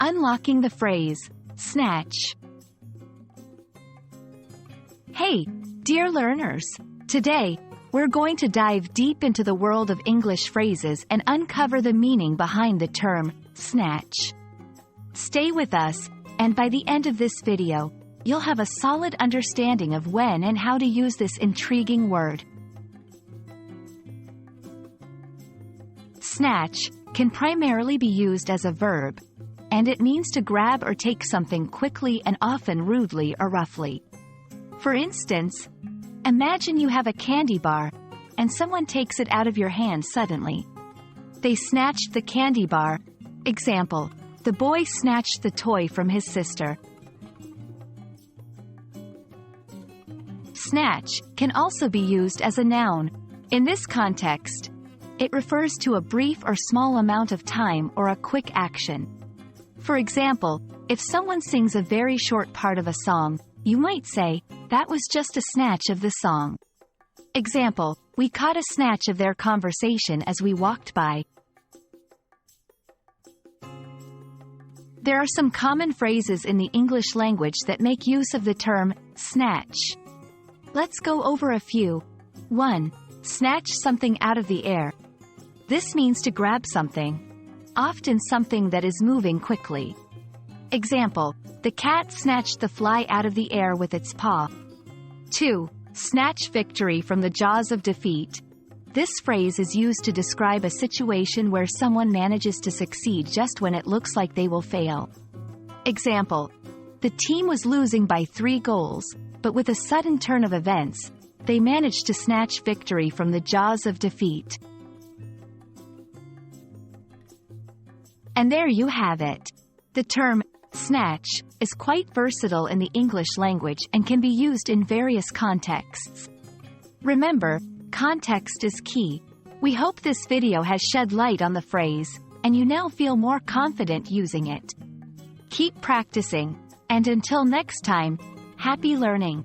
Unlocking the phrase, snatch. Hey, dear learners! Today, we're going to dive deep into the world of English phrases and uncover the meaning behind the term, snatch. Stay with us, and by the end of this video, you'll have a solid understanding of when and how to use this intriguing word. Snatch can primarily be used as a verb, and it means to grab or take something quickly and often rudely or roughly. For instance, imagine you have a candy bar, and someone takes it out of your hand suddenly. They snatched the candy bar. Example, the boy snatched the toy from his sister. Snatch can also be used as a noun. In this context, it refers to a brief or small amount of time or a quick action. For example, if someone sings a very short part of a song, you might say, "That was just a snatch of the song." Example, we caught a snatch of their conversation as we walked by. There are some common phrases in the English language that make use of the term, snatch. Let's go over a few. 1. Snatch something out of the air. This means to grab something, often something that is moving quickly. Example, the cat snatched the fly out of the air with its paw. 2. Snatch victory from the jaws of defeat. This phrase is used to describe a situation where someone manages to succeed just when it looks like they will fail. Example, the team was losing by 3 goals, but with a sudden turn of events, they managed to snatch victory from the jaws of defeat. And there you have it. The term, snatch, is quite versatile in the English language and can be used in various contexts. Remember, context is key. We hope this video has shed light on the phrase, and you now feel more confident using it. Keep practicing, and until next time, happy learning!